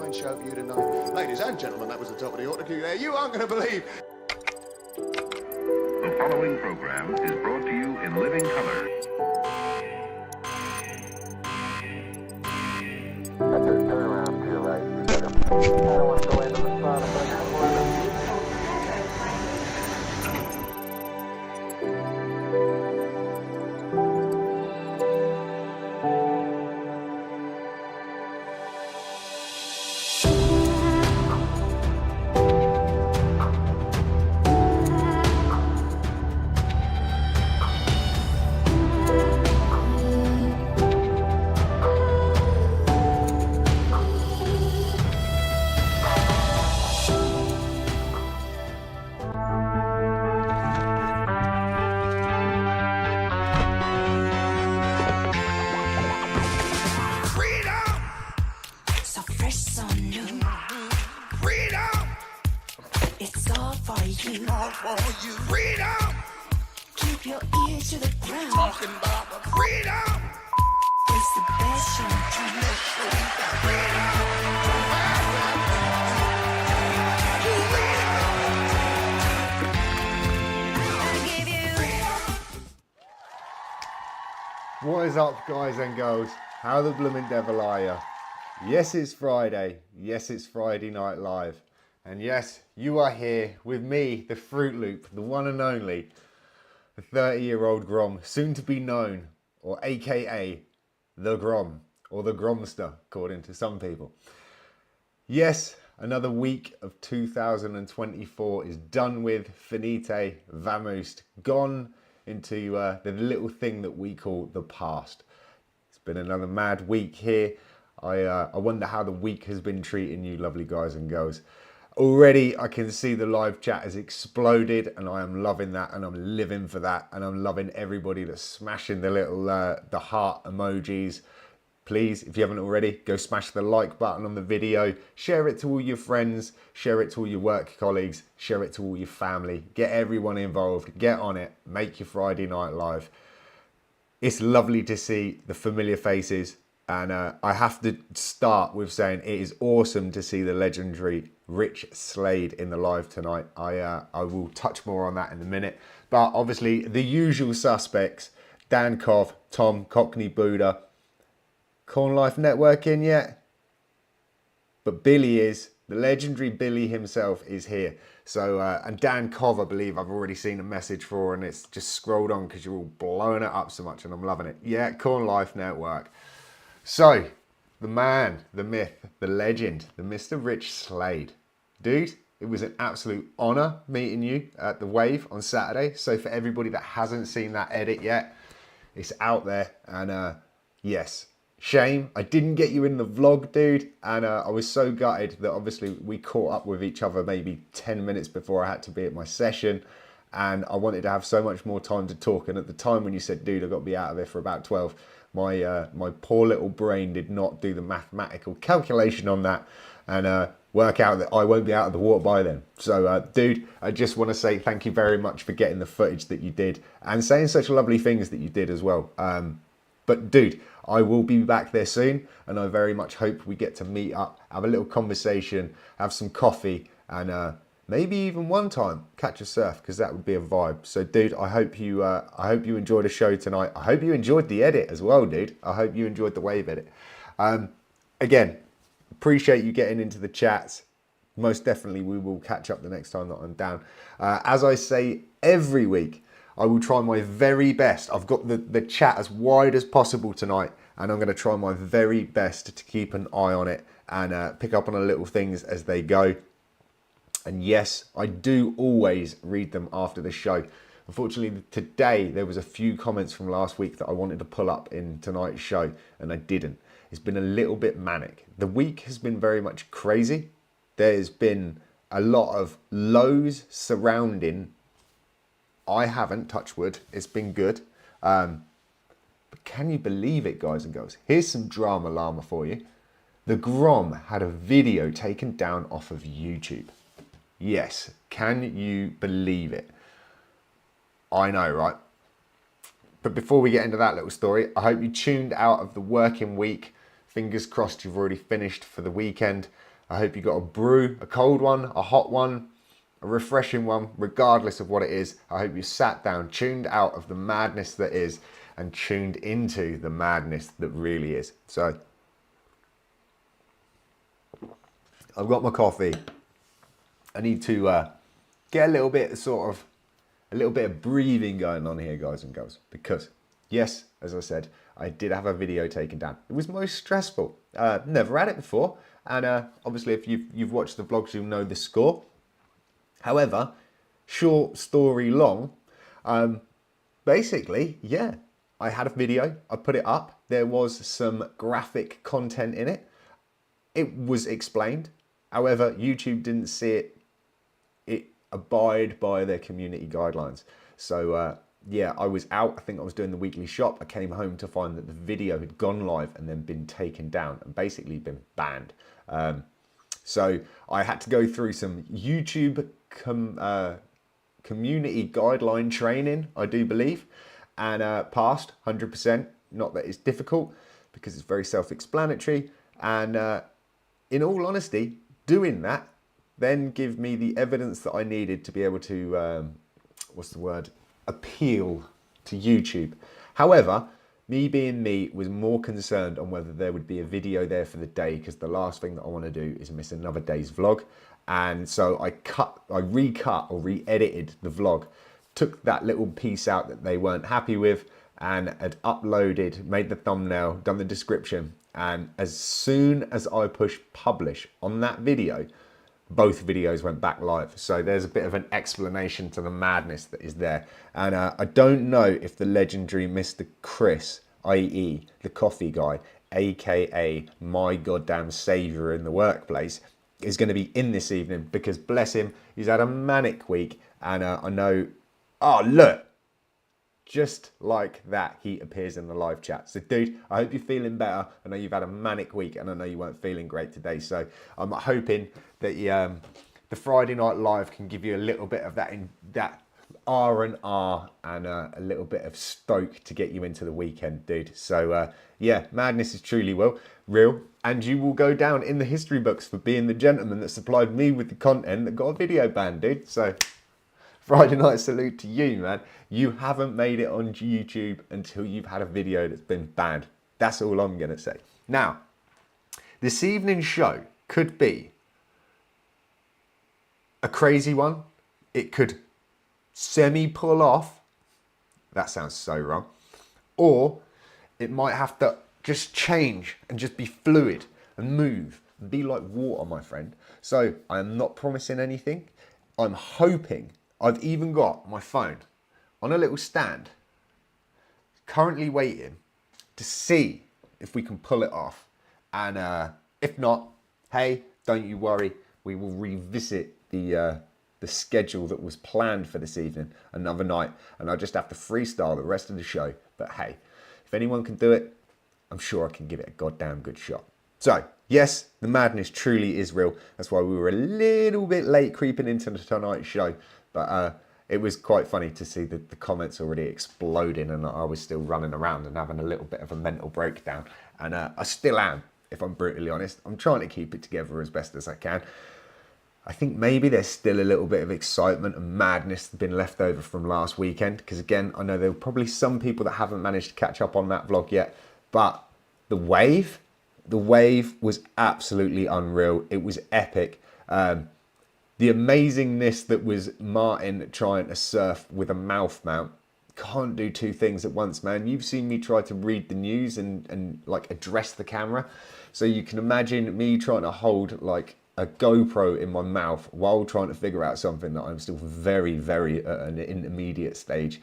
fine show for you tonight. Ladies and gentlemen, that was the top of the order queue there. You aren't going to believe. The following program is brought to you in living color. That's a turnaround to your right. I don't want to go into the sun, but Freedom! Keep your ears to the ground. Talking about the freedom! It's the best show. What is up, guys and girls? How the bloomin' devil are you? Yes, it's Friday. Yes, it's Friday Night Live. And yes, you are here with me, the Fruit Loop, the one and only, the 30-year-old Grom, soon to be known, or AKA, the Grom, or the Gromster, according to some people. Yes, another week of 2024 is done with, finite, vamoosed, gone into the little thing that we call the past. It's been another mad week here. I wonder how the week has been treating you, lovely guys and girls. Already I can see the live chat has exploded, and I am loving that, and I'm living for that, and I'm loving everybody that's smashing the little the heart emojis. Please, if you haven't already, go smash the like button on the video, share it to all your friends, share it to all your work colleagues, share it to all your family, get everyone involved, get on it, make your Friday Night Live. It's lovely to see the familiar faces, and I have to start with saying it is awesome to see the legendary Rich Slade in the live tonight. I will touch more on that in a minute. But obviously the usual suspects, Dan Cov, Tom, Cockney Buddha. Corn Life Network in yet? But Billy is. The legendary Billy himself is here. So, and Dan Cov, I believe I've already seen a message for, and it's just scrolled on because you're all blowing it up so much and I'm loving it. Yeah, Corn Life Network. So, the man, the myth, the legend, the Mr. Rich Slade. Dude, it was an absolute honour meeting you at the Wave on Saturday. So for everybody that hasn't seen that edit yet, it's out there. And yes, shame I didn't get you in the vlog, dude. And I was so gutted that obviously we caught up with each other maybe 10 minutes before I had to be at my session. And I wanted to have so much more time to talk. And at the time when you said, dude, I've got to be out of here for about 12, my poor little brain did not do the mathematical calculation on that and work out that I won't be out of the water by then. So, dude, I just want to say thank you very much for getting the footage that you did and saying such lovely things that you did as well. But, dude, I will be back there soon, and I very much hope we get to meet up, have a little conversation, have some coffee, and maybe even one time catch a surf, because that would be a vibe. So, dude, I hope you enjoyed the show tonight. I hope you enjoyed the edit as well, dude. I hope you enjoyed the Wave edit. Again, appreciate you getting into the chats. Most definitely we will catch up the next time that I'm down. As I say every week, I will try my very best. I've got the chat as wide as possible tonight, and I'm going to try my very best to keep an eye on it and pick up on the little things as they go. And yes, I do always read them after the show. Unfortunately, today there was a few comments from last week that I wanted to pull up in tonight's show, and I didn't. It's been a little bit manic. The week has been very much crazy. There's been a lot of lows surrounding. I haven't, touch wood, it's been good. But can you believe it, guys and girls? Here's some drama llama for you. The Grom had a video taken down off of YouTube. Yes, can you believe it? I know, right? But before we get into that little story, I hope you tuned out of the working week. Fingers crossed you've already finished for the weekend. I hope you got a brew, a cold one, a hot one, a refreshing one, regardless of what it is. I hope you sat down, tuned out of the madness that is, and tuned into the madness that really is. So, I've got my coffee. I need to get a little bit of breathing going on here, guys and girls, because yes, as I said, I did have a video taken down. It was most stressful. Never had it before, and obviously, if you've watched the vlogs, you'll know the score. However, short story long, basically, yeah, I had a video. I put it up. There was some graphic content in it. It was explained. However, YouTube didn't see it abide by their community guidelines. So yeah, I was out. I think I was doing the weekly shop. I came home to find that the video had gone live and then been taken down and basically been banned. So I had to go through some YouTube community guideline training, I do believe, and passed 100%. Not that it's difficult, because it's very self-explanatory. And in all honesty, doing that then give me the evidence that I needed to be able to, appeal to YouTube. However, me being me was more concerned on whether there would be a video there for the day, because the last thing that I want to do is miss another day's vlog. And so I recut or re-edited the vlog, took that little piece out that they weren't happy with, and had uploaded, made the thumbnail, done the description. And as soon as I pushed publish on that video, both videos went back live. So there's a bit of an explanation to the madness that is there. And I don't know if the legendary Mr. Chris, i.e. the coffee guy, aka my goddamn saviour in the workplace, is going to be in this evening, because bless him, he's had a manic week. And I know, oh look, just like that, he appears in the live chat. So dude, I hope you're feeling better. I know you've had a manic week, and I know you weren't feeling great today. So I'm hoping that the Friday Night Live can give you a little bit of that R&R and a little bit of stoke to get you into the weekend, dude. So yeah, madness is truly real, and you will go down in the history books for being the gentleman that supplied me with the content that got a video ban, dude. So Friday night salute to you, man. You haven't made it on YouTube until you've had a video that's been banned. That's all I'm going to say. Now, this evening's show could be a crazy one. It could semi-pull off. That sounds so wrong. Or it might have to just change and just be fluid and move and be like water, my friend. So I am not promising anything. I'm hoping. I've even got my phone on a little stand, currently waiting to see if we can pull it off. And if not, hey, don't you worry. We will revisit the schedule that was planned for this evening another night, and I'll just have to freestyle the rest of the show. But hey, if anyone can do it, I'm sure I can give it a goddamn good shot. So yes, the madness truly is real. That's why we were a little bit late creeping into tonight's show. But it was quite funny to see the comments already exploding, and I was still running around and having a little bit of a mental breakdown. And I still am, if I'm brutally honest. I'm trying to keep it together as best as I can. I think maybe there's still a little bit of excitement and madness been left over from last weekend. Because again, I know there were probably some people that haven't managed to catch up on that vlog yet. But the wave was absolutely unreal. It was epic. The amazingness that was Martin trying to surf with a mouth mount. Can't do two things at once, man. You've seen me try to read the news and like address the camera. So you can imagine me trying to hold like a GoPro in my mouth while trying to figure out something that I'm still very, very at an intermediate stage.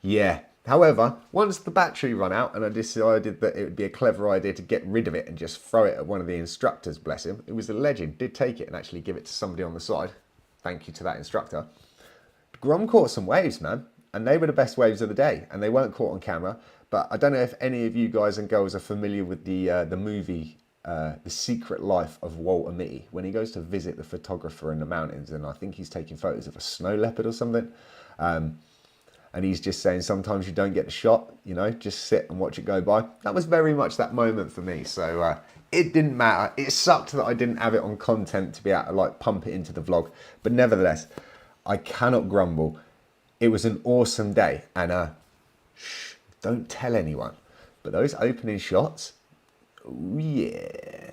Yeah. However, once the battery ran out and I decided that it would be a clever idea to get rid of it and just throw it at one of the instructors, bless him. It was a legend, did take it and actually give it to somebody on the side. Thank you to that instructor. Grom caught some waves, man, and they were the best waves of the day, and they weren't caught on camera. But I don't know if any of you guys and girls are familiar with the movie The Secret Life of Walter Mitty, when he goes to visit the photographer in the mountains, and I think he's taking photos of a snow leopard or something. and he's just saying sometimes you don't get the shot, you know, just sit and watch it go by. That was very much that moment for me. So it didn't matter. It sucked that I didn't have it on content to be able to like pump it into the vlog, but nevertheless, I cannot grumble. It was an awesome day, and shh, don't tell anyone, but those opening shots, oh yeah.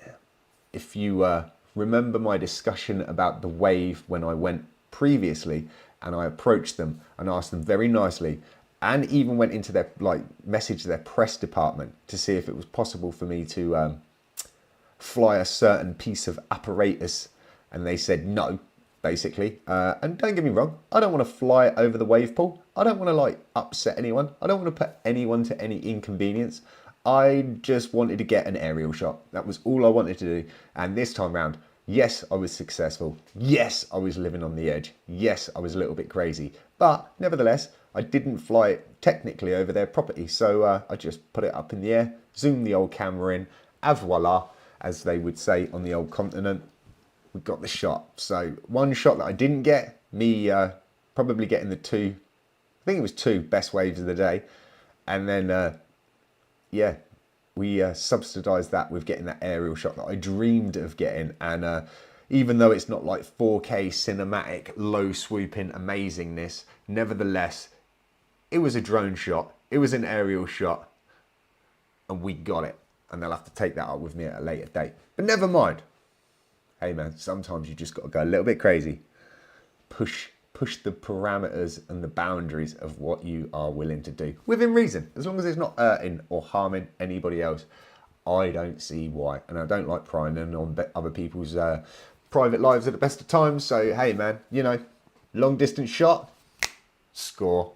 If you remember my discussion about the wave when I went previously, and I approached them and asked them very nicely, and even went into their message their press department to see if it was possible for me to fly a certain piece of apparatus, and they said no, basically. And don't get me wrong, I don't want to fly over the wave pool. I don't want to like upset anyone. I don't want to put anyone to any inconvenience. I just wanted to get an aerial shot. That was all I wanted to do. And this time round, yes, I was successful. Yes, I was living on the edge. Yes, I was a little bit crazy. But nevertheless, I didn't fly it technically over their property. So I just put it up in the air, zoomed the old camera in, et voila, as they would say on the old continent. We got the shot. So one shot that I didn't get, me probably getting the two, I think it was two best waves of the day. And then, yeah, we subsidised that with getting that aerial shot that I dreamed of getting. And even though it's not like 4K cinematic, low swooping amazingness, nevertheless, it was a drone shot. It was an aerial shot. And we got it. And they'll have to take that up with me at a later date. But never mind. Hey man, sometimes you just got to go a little bit crazy. Push the parameters and the boundaries of what you are willing to do. Within reason. As long as it's not hurting or harming anybody else. I don't see why. And I don't like prying on other people's private lives at the best of times. So hey man, you know, long distance shot, score.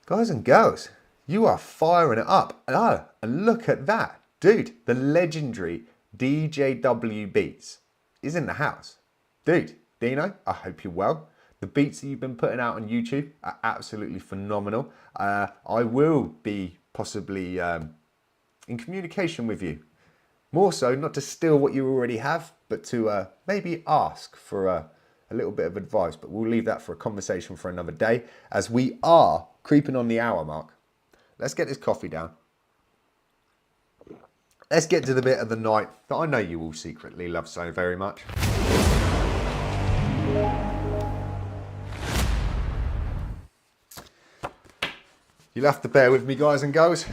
Guys and girls, you are firing it up. Oh, and look at that. Dude, the legendary DJW Beats is in the house. Dude, Dino, I hope you're well. The beats that you've been putting out on YouTube are absolutely phenomenal. I will be possibly in communication with you. More so, not to steal what you already have, but to maybe ask for a little bit of advice. But we'll leave that for a conversation for another day, as we are creeping on the hour mark. Let's get this coffee down. Let's get to the bit of the night that I know you all secretly love so very much. You'll have to bear with me, guys and girls.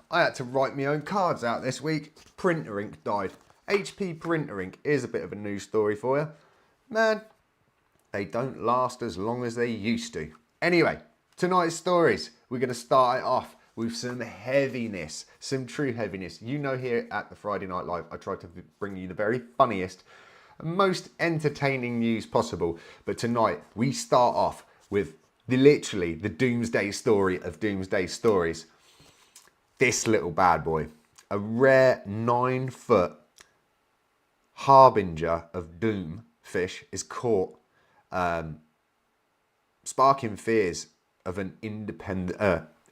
I had to write my own cards out this week. Printer ink died. HP printer ink is a bit of a news story for you. Man, they don't last as long as they used to. Anyway, tonight's stories, we're going to start it off with some heaviness, some true heaviness. You know, here at the Friday Night Live, I try to bring you the very funniest, most entertaining news possible. But tonight, we start off with literally the doomsday story of doomsday stories. This little bad boy, a rare 9-foot harbinger of doom fish, is caught, sparking fears of an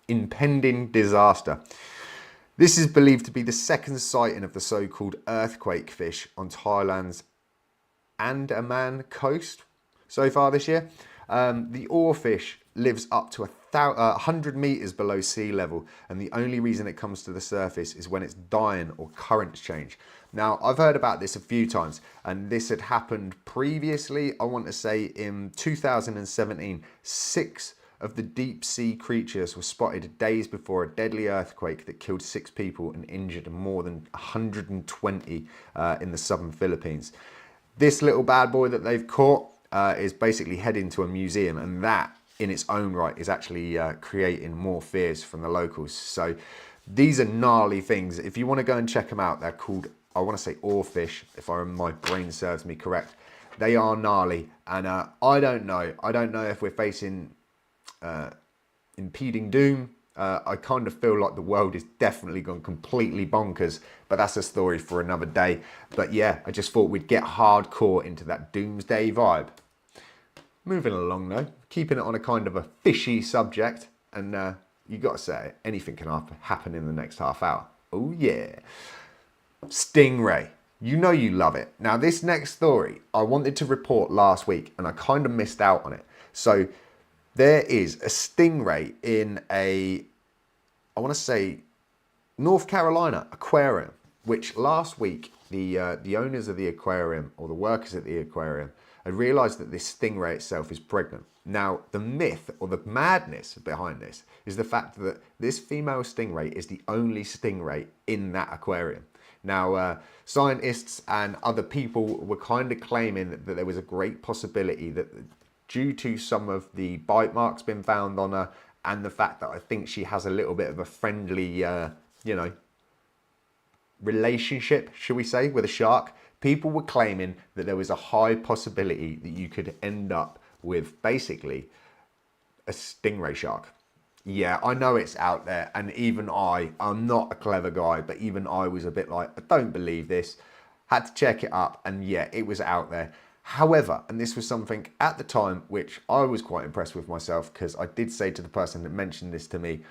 impending disaster. This is believed to be the second sighting of the so-called earthquake fish on Thailand's Andaman coast so far this year. The oarfish lives up to 100 meters below sea level, and the only reason it comes to the surface is when it's dying or currents change. Now, I've heard about this a few times, and this had happened previously, I want to say in 2017. 6 of the deep sea creatures were spotted days before a deadly earthquake that killed 6 people and injured more than 120 in the southern Philippines. This little bad boy that they've caught is basically heading to a museum, and that in its own right is actually creating more fears from the locals. So these are gnarly things. If you want to go and check them out, they're called, I want to say oarfish, if my brain serves me correct. They are gnarly, and I don't know if we're facing impending doom. I kind of feel like the world is definitely gone completely bonkers, but that's a story for another day. But yeah, I just thought we'd get hardcore into that doomsday vibe. Moving along though, keeping it on a kind of a fishy subject, and you got to say, anything can happen in the next half hour. Oh yeah. Stingray. You know you love it. Now this next story, I wanted to report last week, and I kind of missed out on it. So there is a stingray in I want to say, North Carolina aquarium, which last week the owners of the aquarium, or the workers at the aquarium, had realised that this stingray itself is pregnant. Now, the myth or the madness behind this is the fact that this female stingray is the only stingray in that aquarium. Now, scientists and other people were kind of claiming that there was a great possibility that, due to some of the bite marks being found on her, and the fact that I think she has a little bit of a friendly, relationship, should we say, with a shark, people were claiming that there was a high possibility that you could end up with basically a stingray shark. Yeah, I know it's out there, and even I'm not a clever guy, but even I was a bit like, I don't believe this. Had to check it up, and yeah, it was out there. However, and this was something at the time which I was quite impressed with myself, because I did say to the person that mentioned this to me,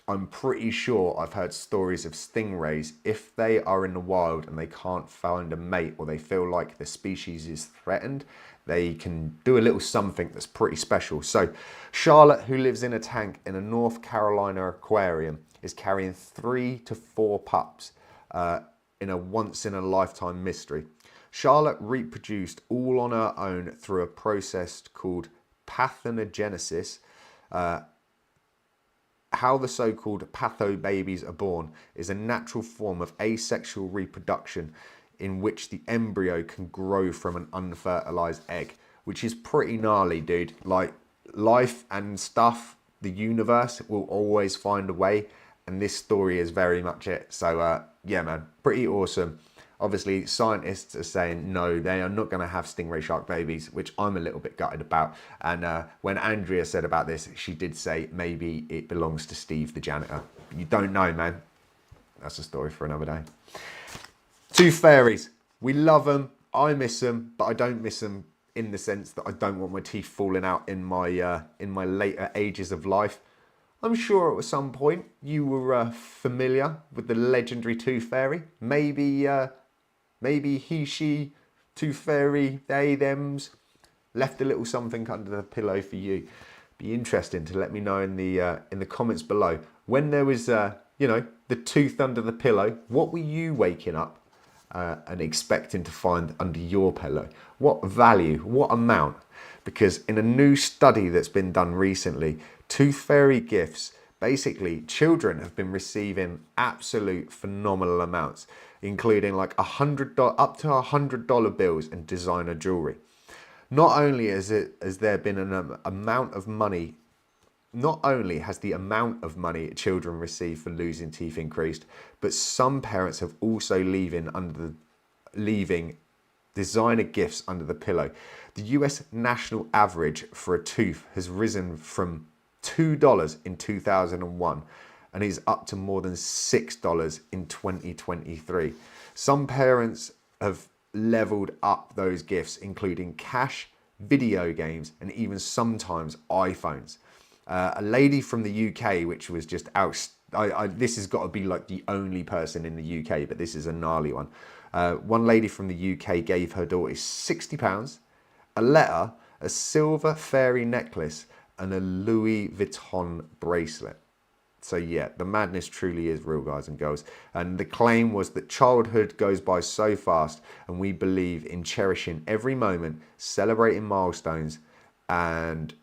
I'm pretty sure I've heard stories of stingrays, if they are in the wild and they can't find a mate, or they feel like the species is threatened, they can do a little something that's pretty special. So Charlotte, who lives in a tank in a North Carolina aquarium, is carrying 3 to 4 pups in a once in a lifetime mystery. Charlotte reproduced all on her own through a process called parthenogenesis. How the so-called patho babies are born is a natural form of asexual reproduction in which the embryo can grow from an unfertilized egg, which is pretty gnarly, dude. Like, life and stuff, the universe will always find a way, and this story is very much it. So yeah, man, pretty awesome. Obviously, scientists are saying no, they are not going to have stingray shark babies, which I'm a little bit gutted about. And when Andrea said about this, she did say maybe it belongs to Steve, the janitor. You don't know, man. That's a story for another day. Tooth fairies. We love them. I miss them, but I don't miss them in the sense that I don't want my teeth falling out in my later ages of life. I'm sure at some point you were familiar with the legendary tooth fairy. Maybe he, she, tooth fairy, they, thems, left a little something under the pillow for you. Be interesting to let me know in the comments below. When there was, the tooth under the pillow, what were you waking up and expecting to find under your pillow? What value, what amount? Because in a new study that's been done recently, tooth fairy gifts, basically children have been receiving absolute phenomenal amounts, including like $100 up to $100 bills and designer jewelry. Not only has there been an amount of money, not only has the amount of money children receive for losing teeth increased, but some parents have also leaving designer gifts under the pillow. The US national average for a tooth has risen from $2 in 2001 and is up to more than $6 in 2023. Some parents have leveled up those gifts, including cash, video games, and even sometimes iPhones. A lady from the UK, which was just out, this has got to be like the only person in the UK, but this is a gnarly one. One lady from the UK gave her daughter £60, a letter, a silver fairy necklace, and a Louis Vuitton bracelet. So yeah, the madness truly is real, guys and girls. And the claim was that childhood goes by so fast, and we believe in cherishing every moment, celebrating milestones, and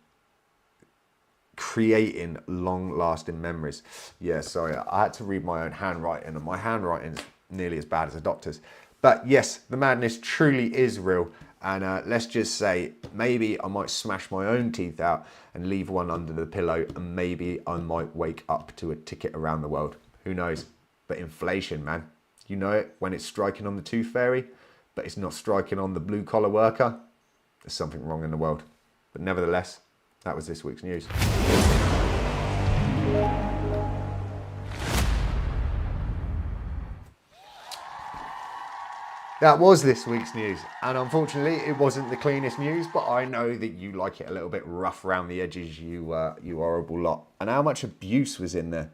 creating long-lasting memories. Yeah, sorry, I had to read my own handwriting, and my handwriting is nearly as bad as a doctor's. But yes, the madness truly is real. And let's just say, maybe I might smash my own teeth out and leave one under the pillow, and maybe I might wake up to a ticket around the world. Who knows? But inflation, man. You know it when it's striking on the tooth fairy, but it's not striking on the blue-collar worker. There's something wrong in the world. But nevertheless, that was this week's news. That was this week's news, and unfortunately it wasn't the cleanest news, but I know that you like it a little bit rough around the edges, you horrible lot. And how much abuse was in there?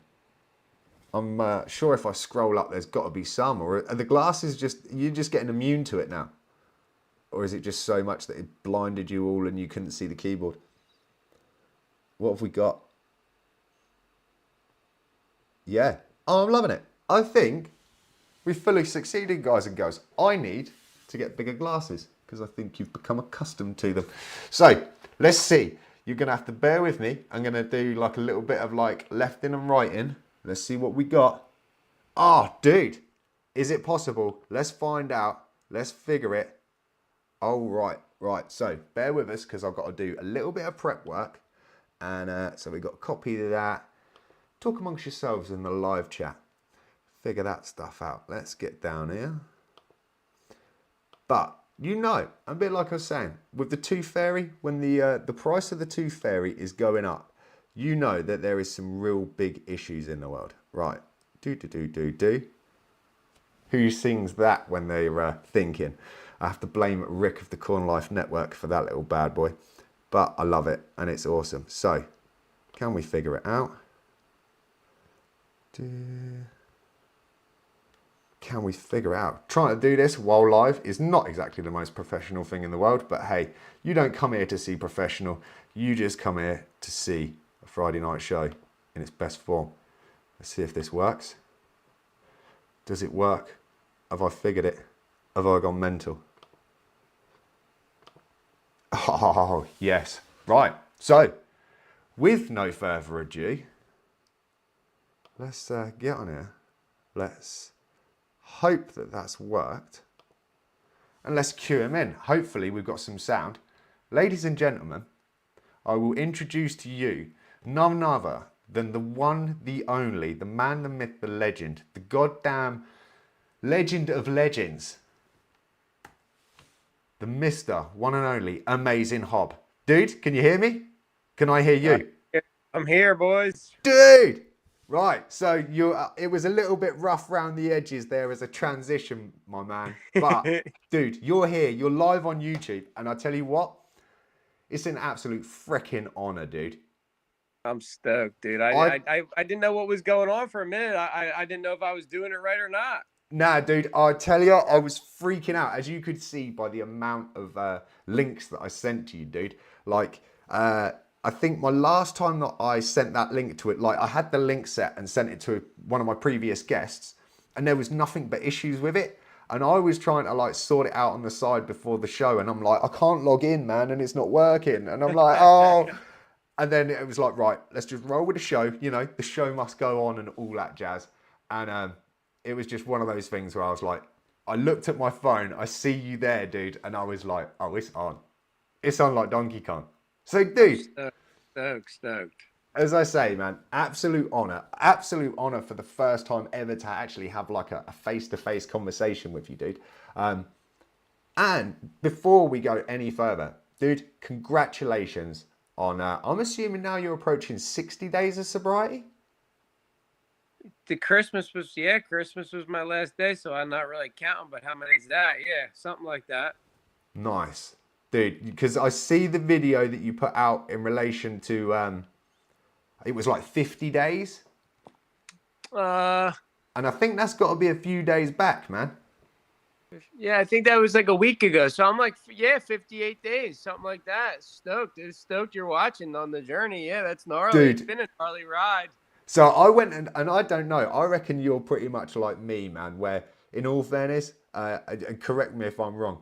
I'm sure if I scroll up there's got to be some, or are the glasses you're just getting immune to it now? Or is it just so much that it blinded you all and you couldn't see the keyboard? What have we got? Yeah. Oh, I'm loving it. I think we've fully succeeded, guys and girls. I need to get bigger glasses because I think you've become accustomed to them. So let's see. You're going to have to bear with me. I'm going to do like a little bit of like left in and right in. Let's see what we got. Oh, dude. Is it possible? Let's find out. Let's figure it. Oh, right. Right. So bear with us because I've got to do a little bit of prep work. And so we've got a copy of that. Talk amongst yourselves in the live chat. Figure that stuff out. Let's get down here. But you know, a bit like I was saying, with the Tooth Fairy, when the price of the Tooth Fairy is going up, you know that there is some real big issues in the world. Right. Do. Who sings that when they're thinking? I have to blame Rick of the Corn Life Network for that little bad boy. But I love it and it's awesome. So, can we figure it out? Can we figure out? Trying to do this while live is not exactly the most professional thing in the world, but hey, you don't come here to see professional. You just come here to see a Friday night show in its best form. Let's see if this works. Does it work? Have I figured it? Have I gone mental? Oh, yes. Right. So, with no further ado, let's get on here. Let's hope that that's worked. And let's cue him in. Hopefully we've got some sound. Ladies and gentlemen, I will introduce to you none other than the one, the only, the man, the myth, the legend, the goddamn legend of legends. The Mr. One and Only Amazing Hob. Dude, can you hear me? Can I hear you? I'm here, boys. Dude! Right, so it was a little bit rough around the edges there as a transition, my man. But, dude, you're here. You're live on YouTube. And I tell you what, it's an absolute freaking honor, dude. I'm stoked, dude. I didn't know what was going on for a minute. I didn't know if I was doing it right or not. Nah, dude, I tell you, I was freaking out. As you could see by the amount of links that I sent to you, dude. Like, I think my last time that I sent that link to it, like I had the link set and sent it to one of my previous guests and there was nothing but issues with it. And I was trying to like sort it out on the side before the show. And I'm like, I can't log in, man, and it's not working. And I'm like, oh. And then it was like, right, let's just roll with the show. You know, the show must go on and all that jazz. And it was just one of those things where I was like, I looked at my phone, I see you there, dude. And I was like, oh, it's on. It's on like Donkey Kong. So, dude. Stoked. As I say, man, absolute honor for the first time ever to actually have like a face-to-face conversation with you, dude. And before we go any further, dude, congratulations on, I'm assuming now you're approaching 60 days of sobriety? Christmas was my last day, so I'm not really counting, but how many is that? Yeah, something like that. Nice. Dude, because I see the video that you put out in relation to, it was like 50 days. And I think that's got to be a few days back, man. Yeah, I think that was like a week ago. So I'm like, yeah, 58 days, something like that. Stoked, dude. Stoked you're watching on the journey. Yeah, that's gnarly. Dude. It's been a gnarly ride. So I went and I don't know, I reckon you're pretty much like me, man, where in all fairness, and correct me if I'm wrong,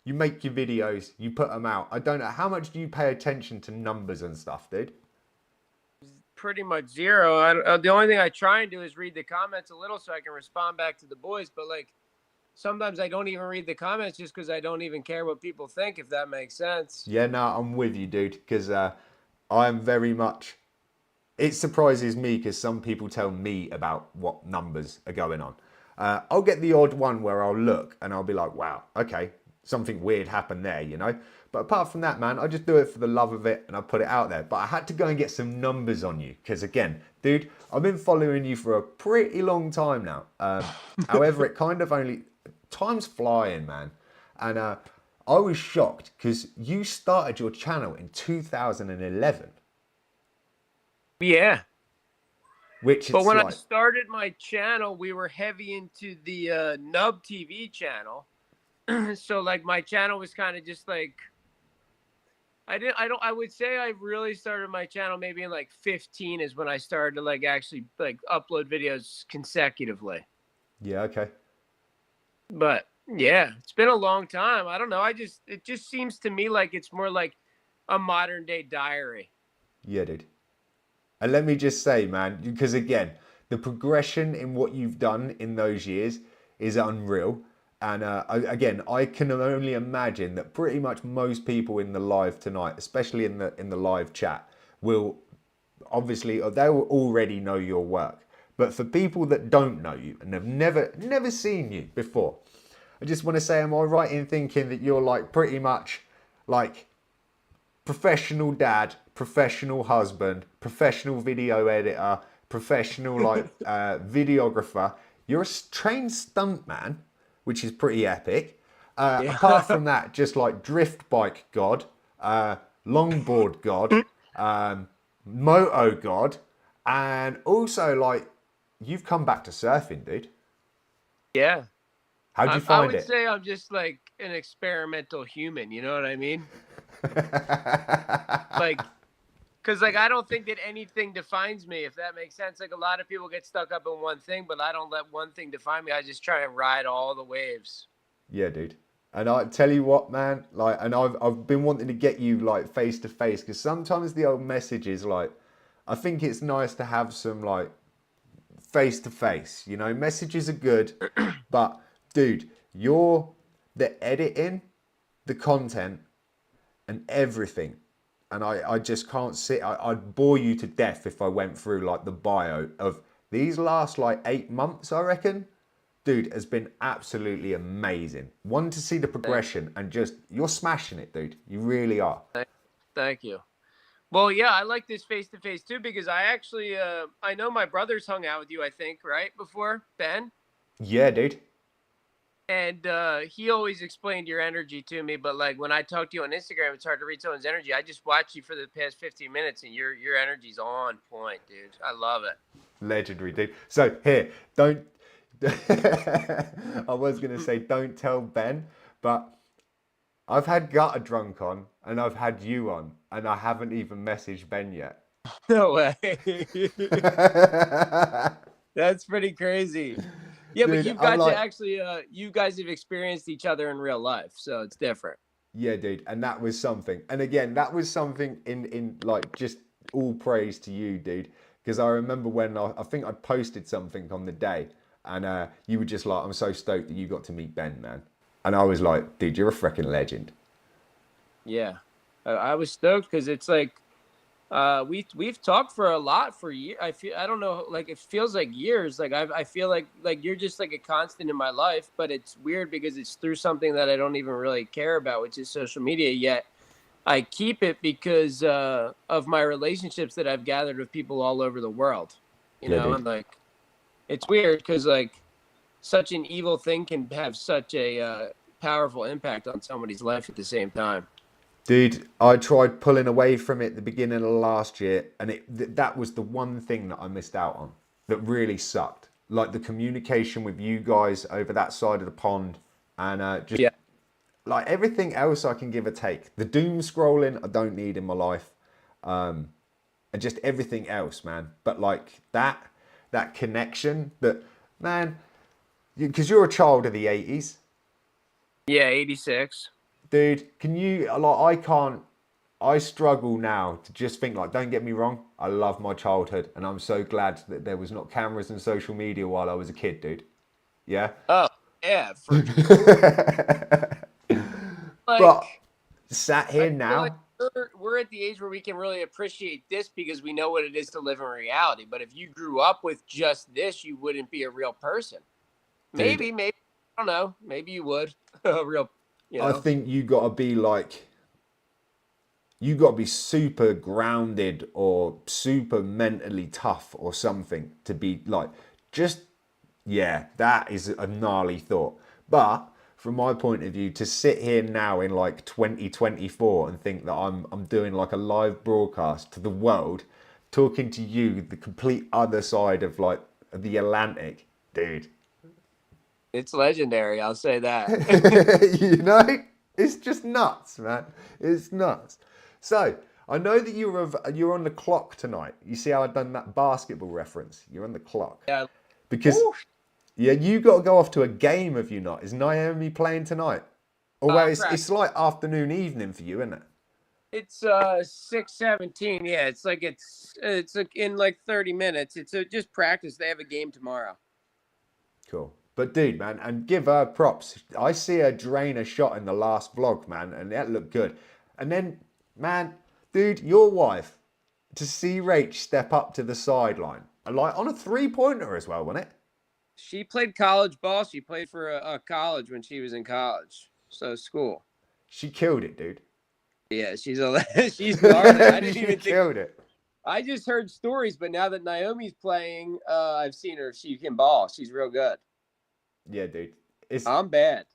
you make your videos, you put them out. I don't know, how much do you pay attention to numbers and stuff, dude? Pretty much zero. The only thing I try and do is read the comments a little so I can respond back to the boys. But like sometimes I don't even read the comments just because I don't even care what people think, if that makes sense. Yeah, no, I'm with you, dude, because I'm very much, it surprises me because some people tell me about what numbers are going on. I'll get the odd one where I'll look and I'll be like, wow, okay, something weird happened there, you know? But apart from that, man, I just do it for the love of it and I put it out there. But I had to go and get some numbers on you because, again, dude, I've been following you for a pretty long time now. However, it kind of only... Time's flying, man. And I was shocked because you started your channel in 2011. Yeah. But when I started my channel, we were heavy into the Nub TV channel. So, like, my channel was kind of just like... I would say I really started my channel maybe in like 15 is when I started to like actually like upload videos consecutively. Yeah, okay. But yeah, it's been a long time. I don't know. It just seems to me like it's more like a modern day diary. Yeah, dude. And let me just say, man, because again, the progression in what you've done in those years is unreal. And again, I can only imagine that pretty much most people in the live tonight, especially in the live chat, will obviously they will already know your work. But for people that don't know you and have never seen you before, I just want to say, am I right in thinking that you're like pretty much like professional dad, professional husband, professional video editor, professional like videographer? You're a trained stuntman, which is pretty epic. Yeah. Apart from that, just like drift bike god, longboard god, moto god, and also like you've come back to surfing, dude. Yeah. How'd you I find would it? say I'm just like an experimental human, you know what I mean? Like, because like I don't think that anything defines me, if that makes sense. Like a lot of people get stuck up in one thing, but I don't let one thing define me. I just try and ride all the waves. Yeah, dude. And I tell you what, man, like, and I've been wanting to get you like face to face because sometimes the old messages, like, I think it's nice to have some like face to face. You know, messages are good, but dude, the editing, the content, and everything. And I just can't sit. I'd bore you to death if I went through like the bio of these last like 8 months, I reckon. Dude, has been absolutely amazing. One, to see the progression and just, you're smashing it, dude. You really are. Thank you. Well, yeah, I like this face to face too because I actually I know my brother's hung out with you, I think, right? Before, Ben? Yeah, dude. And he always explained your energy to me, but like when I talk to you on Instagram, it's hard to read someone's energy. I just watched you for the past 15 minutes and your energy's on point, dude. I love it. Legendary, dude. So here, don't. I was going to say don't tell Ben, but I've had Gutter drunk on and I've had you on, and I haven't even messaged Ben yet. No way. That's pretty crazy. Yeah, but Dude, you've I'm got to like, actually you guys have experienced each other in real life, so it's different. yeah, dude, and that was something. And again, that was something in like just all praise to you, dude, because I remember when I think I posted something on the day, and you were just like, I'm so stoked that you got to meet Ben, man. And I was like, dude, you're a freaking legend. Yeah. I was stoked because it's like we've talked for a lot for years. I don't know, like it feels like years. Like I feel like you're just like a constant in my life, but it's weird because it's through something that I don't even really care about, which is social media. Yet I keep it because of my relationships that I've gathered with people all over the world. You Yeah, know, dude. and like it's weird because like such an evil thing can have such a powerful impact on somebody's life at the same time. Dude, I tried pulling away from it the beginning of last year, and that was the one thing that I missed out on that really sucked. Like the communication with you guys over that side of the pond, and just Yeah. like everything else I can give a take. The doom scrolling I don't need in my life, and just everything else, man. But like that connection, that man, because you're a child of the 80s. Yeah, 86. Dude, can you like I struggle now to just think like, don't get me wrong, I love my childhood and I'm so glad that there was not cameras and social media while I was a kid, dude. Yeah. Oh, yeah, for But like sat I here feel like now, we're at the age where we can really appreciate this because we know what it is to live in reality. But if you grew up with just this, you wouldn't be a real person. dude, Maybe I don't know. Maybe you would a real, you I know. think you gotta be super grounded or super mentally tough or something to be like just yeah, that is a gnarly thought. But from my point of view, to sit here now in like 2024 and think that I'm doing like a live broadcast to the world, talking to you, the complete other side of like the Atlantic, dude. It's legendary. I'll say that. You know, it's just nuts, man. It's nuts. So, I know that you're on the clock tonight. You see how I've done that basketball reference? You're on the clock. Yeah. Because, Woo! yeah, you got to go off to a game, have you not? Is Naomi playing tonight? Or well, it's like afternoon, evening for you, isn't it? It's 6:17. Yeah, it's like in like 30 minutes. It's just practice. They have a game tomorrow. Cool. But dude, man, and give her props. I see her drain a shot in the last vlog, man, and that looked good. And then, man, dude, your wife, to see Rach step up to the sideline, like on a 3-pointer as well, wasn't it? She played college ball. She played for a college when she was in college. So school. She killed it, dude. Yeah, she's gnarly. I didn't even killed it. I just heard stories, but now that Naomi's playing, I've seen her. She can ball. She's real good. Yeah, dude. I'm bad.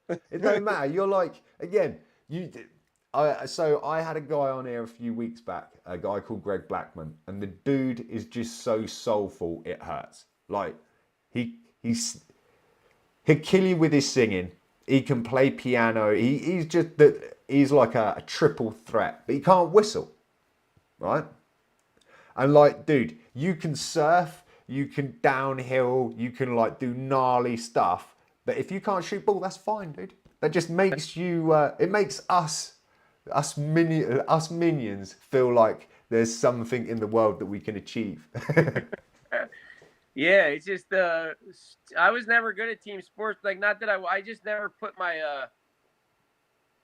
It don't matter. You're like, again, so I had a guy on here a few weeks back, a guy called Greg Blackman, and the dude is just so soulful it hurts. Like he'll kill you with his singing. He can play piano. He's like a triple threat, but he can't whistle, right? And like, dude, you can surf, you can downhill, you can like do gnarly stuff, but if you can't shoot ball, that's fine, dude. That just makes you. It makes us minions feel like there's something in the world that we can achieve. Yeah, it's just I was never good at team sports. Like, not that I just never put my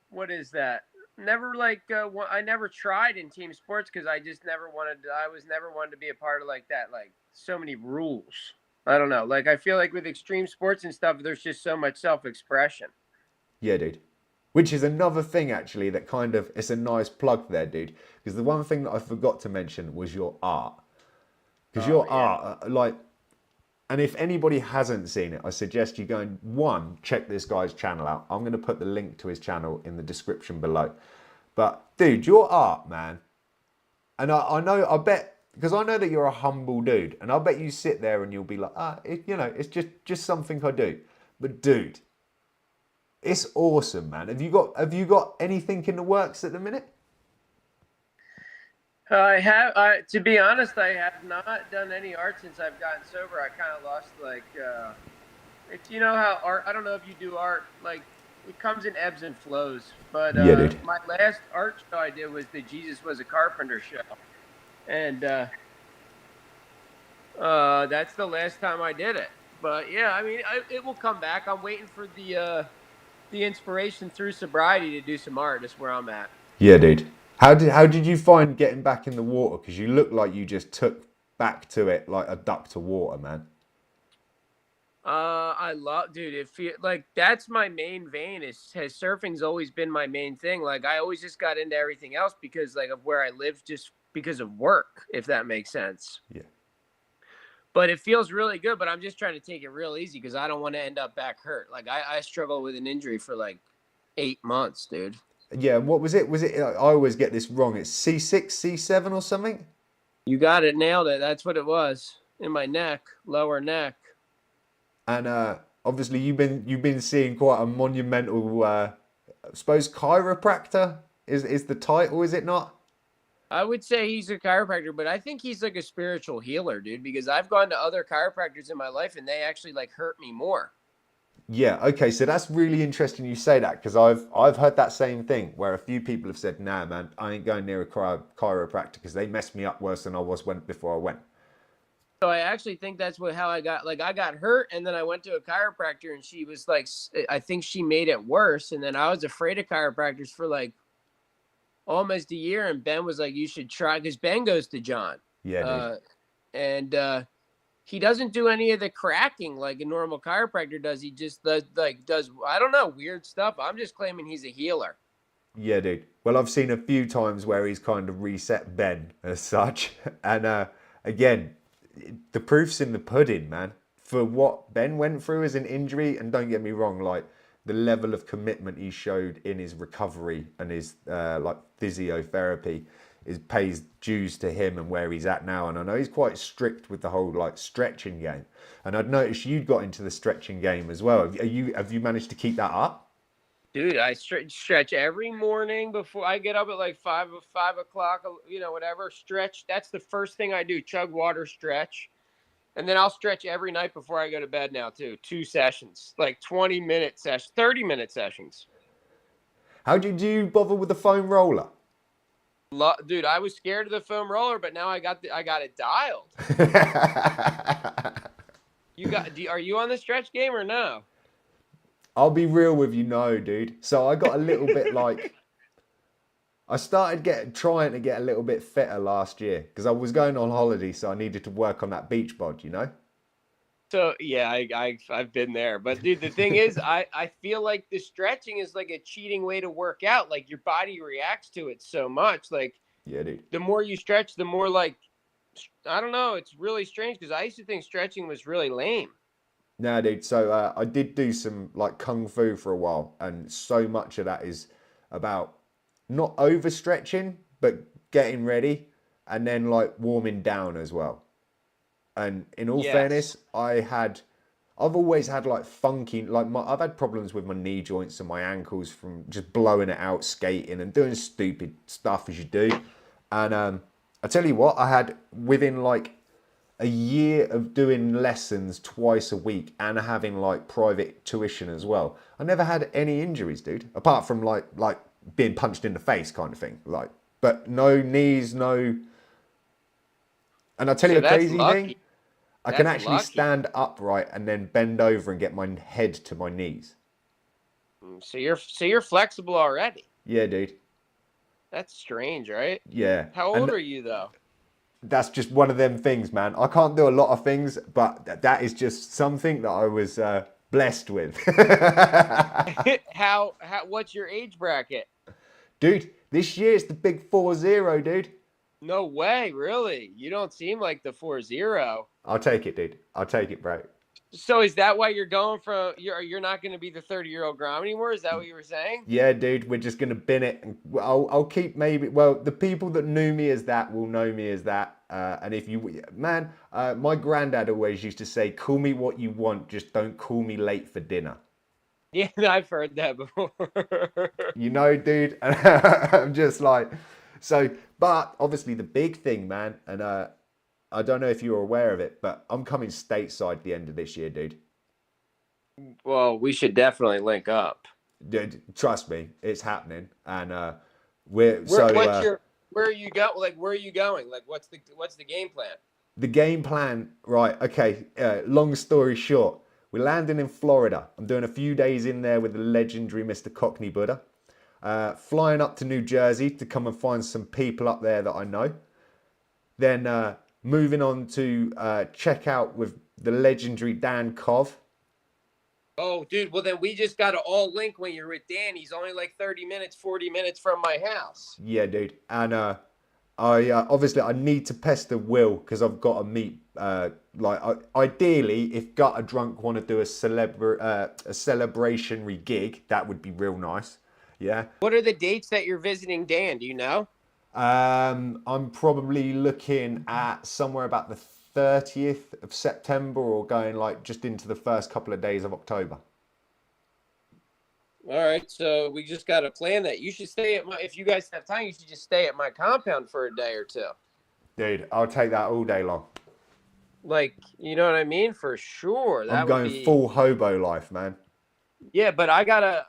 what is that? Never like I never tried in team sports because I just never wanted. I was never wanted to be a part of like that. Like so many rules. I don't know. Like I feel like with extreme sports and stuff, there's just so much self-expression. Yeah, dude. Which is another thing actually that kind of it's a nice plug there, dude. Because the one thing that I forgot to mention was your art. Because your art, like. And if anybody hasn't seen it, I suggest you go and check this guy's channel out. I'm going to put the link to his channel in the description below. But dude, your art, man. And I bet, because I know that you're a humble dude. And I bet you sit there and you'll be like, it's just something I do. But dude, it's awesome, man. Have you got anything in the works at the minute? To be honest, I have not done any art since I've gotten sober. I kind of lost, like, you know how art, I don't know if you do art, like, it comes in ebbs and flows. But yeah, dude. My last art show I did was the Jesus Was a Carpenter show. And that's the last time I did it. But, yeah, I mean, it will come back. I'm waiting for the inspiration through sobriety to do some art. That's where I'm at. Yeah, dude. How did you find getting back in the water? Because you look like you just took back to it like a duck to water, man. I love, dude. Like that's my main vein. Has surfing's always been my main thing. Like I always just got into everything else because like of where I live, just because of work, if that makes sense. Yeah. But it feels really good. But I'm just trying to take it real easy because I don't want to end up back hurt. Like I struggled with an injury for like 8 months, dude. Yeah, what was it? I always get this wrong. It's C6, C7 or something? You got it, nailed it. That's what it was. In my neck, lower neck. And obviously you've been seeing quite a monumental I suppose chiropractor is the title, is it not? I would say he's a chiropractor, but I think he's like a spiritual healer, dude, because I've gone to other chiropractors in my life and they actually like hurt me more. Yeah, okay, so that's really interesting you say that because I've heard that same thing where a few people have said, nah, man, I ain't going near a chiropractor because they messed me up worse than I was before I went. So I actually think that's how I got hurt, and then I went to a chiropractor and she was like, I think she made it worse, and then I was afraid of chiropractors for like almost a year, and Ben was like, you should try, because Ben goes to John. Yeah, and he doesn't do any of the cracking like a normal chiropractor does. He just does I don't know, weird stuff. I'm just claiming he's a healer. Yeah, dude. Well, I've seen a few times where he's kind of reset Ben as such. And again, the proof's in the pudding, man. For what Ben went through as an injury, and don't get me wrong, like the level of commitment he showed in his recovery and his like physiotherapy pays dues to him and where he's at now. And I know he's quite strict with the whole like stretching game. And I'd noticed you'd got into the stretching game as well. Have you managed to keep that up? Dude, I stretch every morning before I get up at like 5 o'clock, whatever. Stretch. That's the first thing I do. Chug water, stretch. And then I'll stretch every night before I go to bed now, too. 2 sessions, like 20-minute sessions, 30-minute sessions. How do you bother with the foam roller? Dude, I was scared of the foam roller, but now I got it dialed. Are you on the stretch game or no? I'll be real with you, no, dude. So I got a little bit like, I started trying to get a little bit fitter last year because I was going on holiday, so I needed to work on that beach bod, you know? So yeah, I've been there, but dude, the thing is, I feel like the stretching is like a cheating way to work out. Like your body reacts to it so much. Like Yeah, dude. the more you stretch, the more like I don't know. It's really strange because I used to think stretching was really lame. Nah, dude. So I did do some like kung fu for a while, and so much of that is about not overstretching, but getting ready and then like warming down as well. And in all Yes. fairness, I've always had like funky, I've had problems with my knee joints and my ankles from just blowing it out skating and doing stupid stuff as you do. And I tell you what, I had within like a year of doing lessons twice a week and having like private tuition as well, I never had any injuries, dude, apart from like being punched in the face kind of thing. Like, but no knees, no. And I tell you a that's crazy lucky. thing. I can That's actually lucky. stand upright and then bend over and get my head to my knees. So you're flexible already. Yeah, dude. That's strange, right? Yeah. How And old are you though? that's just one of them things, man. I can't do a lot of things, but that is just something that I was blessed with. how what's your age bracket? Dude, this year it's the big 4-0, dude. No way, really? You don't seem like the 4-0. I'll take it, dude. I'll take it, bro. So is that why you're going from you're not going to be the 30-year-old Grom anymore? Is that what you were saying? Yeah, dude, we're just gonna bin it. And I'll keep the people that knew me as that will know me as that. And if you, man, my granddad always used to say, "Call me what you want, just don't call me late for dinner." Yeah, I've heard that before. You know, dude. And I'm just like, so. But obviously, the big thing, man, and I don't know if you're aware of it, but I'm coming stateside the end of this year, dude. Well, we should definitely link up. Dude, trust me, it's happening, and Where are you go? Like, where are you going? Like, what's the game plan? the game plan, right? Okay, long story short, we're landing in Florida. I'm doing a few days in there with the legendary Mr. Cockney Buddha. Flying up to New Jersey to come and find some people up there that I know. Then moving on to check out with the legendary Dan Cov. Oh, dude. Well, then we just got to all link when you're with Dan. He's only like 30 minutes, 40 minutes from my house. Yeah, dude. And I obviously I need to pester Will because I've got to meet. Ideally, if Gutter Drunk want to do a celebrationary gig, that would be real nice. Yeah. What are the dates that you're visiting Dan? Do you know? I'm probably looking at somewhere about the 30th of September or going like just into the first couple of days of October. All right, so we just got to plan that. You should stay at if you guys have time, you should just stay at my compound for a day or two. Dude, I'll take that all day long. Like, you know what I mean? For sure. I'm going full hobo life, man. Yeah, but I got a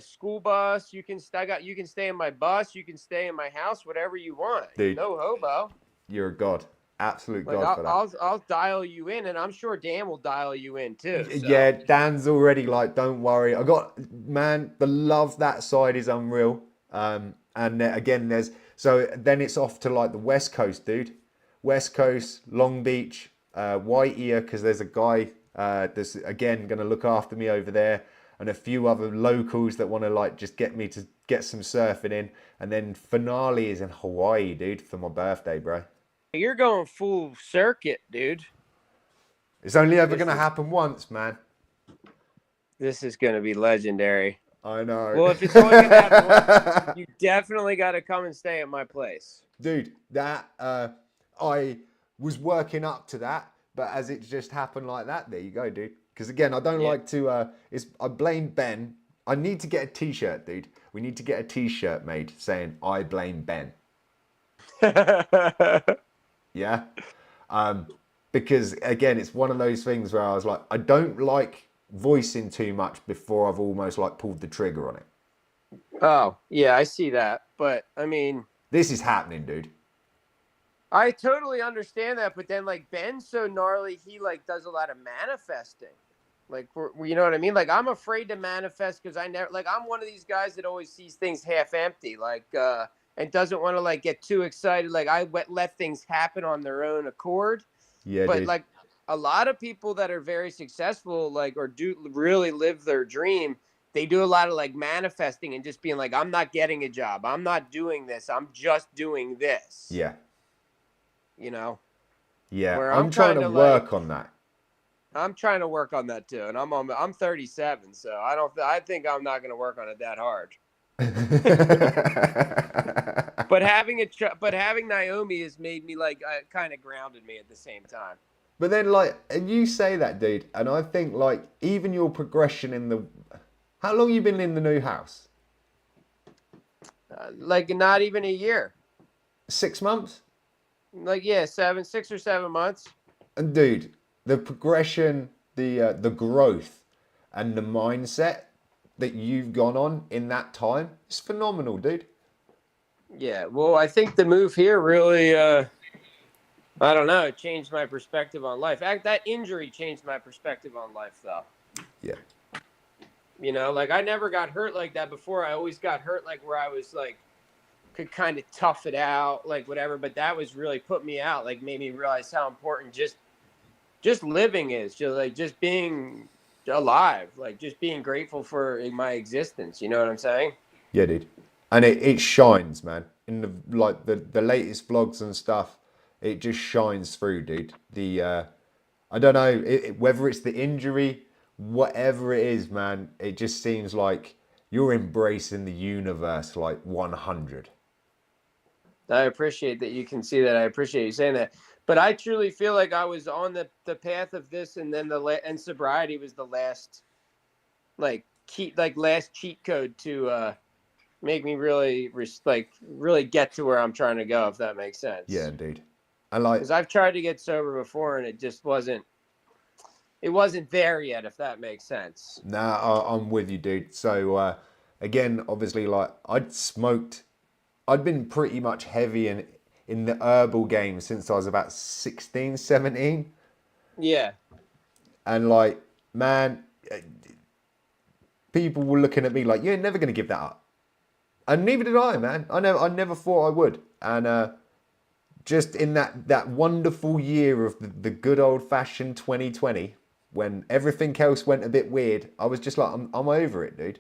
school bus. You can stay in my bus. You can stay in my house. Whatever you want. Dude, no hobo. You're a god, absolute Like, god for that. I'll dial you in, and I'm sure Dan will dial you in too. So. Yeah, Dan's already like, don't worry. Man, the love that side is unreal. And again, then it's off to like the West Coast, dude. West Coast, Long Beach, White because there's a guy that's again gonna look after me over there. And a few other locals that want to like just get me to get some surfing in. And then finale is in Hawaii, dude, for my birthday, bro. You're going full circuit, dude. It's only ever going to happen once, man. This is going to be legendary. I know. Well, if it's only going to happen once, you definitely got to come and stay at my place. Dude, that, I was working up to that, but as it just happened like that, there you go, dude. Because again, I don't like to, I blame Ben I need to get a t-shirt, dude. We need to get a t-shirt made saying I blame Ben. Yeah. Because again, it's one of those things where I was like, I don't like voicing too much before I've almost like pulled the trigger on it. Oh, yeah, I see that. But I mean, This is happening, dude. I totally understand that. But then, like, Ben's so gnarly, he like does a lot of manifesting. Like, you know what I mean? Like, I'm afraid to manifest because I never, like, I'm one of these guys that always sees things half empty, like, and doesn't want to like get too excited. Like, I let things happen on their own accord. Yeah, But dude. like a lot of people that are very successful, like, or do really live their dream, they do a lot of like manifesting and just being like, I'm not getting a job. I'm not doing this. I'm just doing this. Yeah. You know, Yeah. where I'm trying to work on that. I'm trying to work on that too. And I'm 37. So I think I'm not going to work on it that hard. But having Naomi has made me like, kind of grounded me at the same time. But then, like, and you say that, dude, and I think, like, even your progression in the... How long you been in the new house? Like, not even a year. 6 months? Like, yeah, 6 or 7 months. And, dude, the progression, the growth, and the mindset that you've gone on in that time is phenomenal, dude. Yeah, well, I think the move here really, I don't know, it changed my perspective on life. That injury changed my perspective on life, though. Yeah. You know, like, I never got hurt like that before. I always got hurt, like, where I was, like, could kind of tough it out, like, whatever. But that was really put me out, like, made me realize how important just living is, just being alive, like, just being grateful for my existence. You know what I'm saying? Yeah, dude. And it shines, man. In the latest vlogs and stuff, it just shines through, dude. I don't know whether it's the injury, whatever it is, man. It just seems like you're embracing the universe like 100. I appreciate that you can see that. I appreciate you saying that. But I truly feel like I was on the path of this, and then and sobriety was the last, like, last cheat code to make me really really get to where I'm trying to go, if that makes sense. Yeah, indeed. And like, because I've tried to get sober before, and it just wasn't there yet, if that makes sense. nah, I'm with you, dude. So again, obviously, like, I'd been pretty much heavy in the herbal game since I was about 16, 17. Yeah. And like, man, people were looking at me like, you're never going to give that up. And neither did I, man. I never thought I would. And just in that wonderful year of the good old-fashioned 2020, when everything else went a bit weird, I was just like, I'm over it, dude.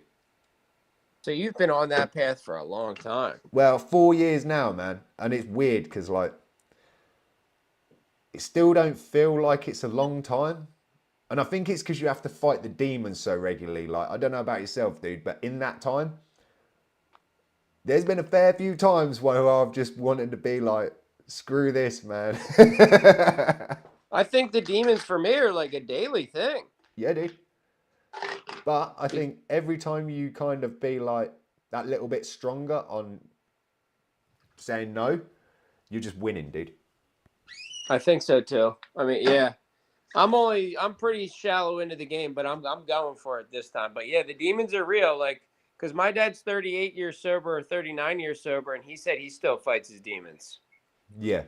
So you've been on that path for a long time. Well, 4 years now, man. And it's weird because, like, it still don't feel like it's a long time. And I think it's because you have to fight the demons so regularly. Like, I don't know about yourself, dude, but in that time, there's been a fair few times where I've just wanted to be like, screw this, man. I think the demons for me are like a daily thing. Yeah, dude. But I think every time you kind of be like that little bit stronger on saying no, you're just winning, dude. I think so too. I mean, yeah. I'm pretty shallow into the game, but I'm going for it this time. But yeah, the demons are real. Like, because my dad's 38 years sober or 39 years sober, and he said he still fights his demons. Yeah.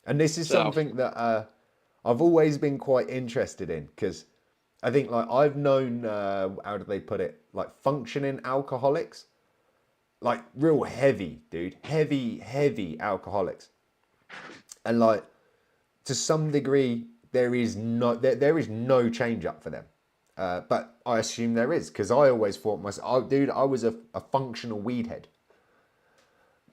And this is something that I've always been quite interested in, because I think, like, I've known, how do they put it, like, functioning alcoholics, like, real heavy, dude, heavy alcoholics. And, like, to some degree, there is no change up for them. But I assume there is, because I always thought myself, dude, I was a functional weed head.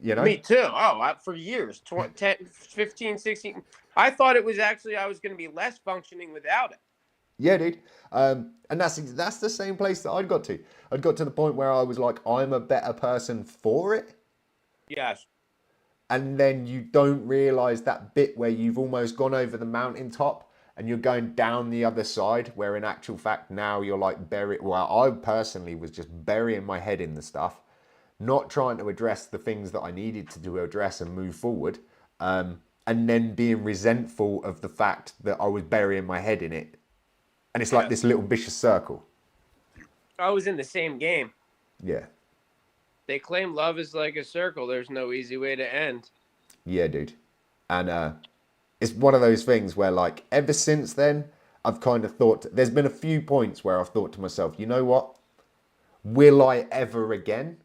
You know? Me too. Oh, for years, 10, 15, 16. I thought it was actually, I was going to be less functioning without it. Yeah, dude. And that's the same place that I'd got to. I'd got to the point where I was like, I'm a better person for it. Yes. And then you don't realize that bit where you've almost gone over the mountaintop and you're going down the other side, where in actual fact now you're like I personally was just burying my head in the stuff, not trying to address the things that I needed to address and move forward, and then being resentful of the fact that I was burying my head in it. And it's like this little vicious circle. I was in the same game. Yeah. They claim love is like a circle. There's no easy way to end. Yeah, dude. And it's one of those things where, like, ever since then, I've kind of thought, there's been a few points where I've thought to myself, you know what? Will I ever again?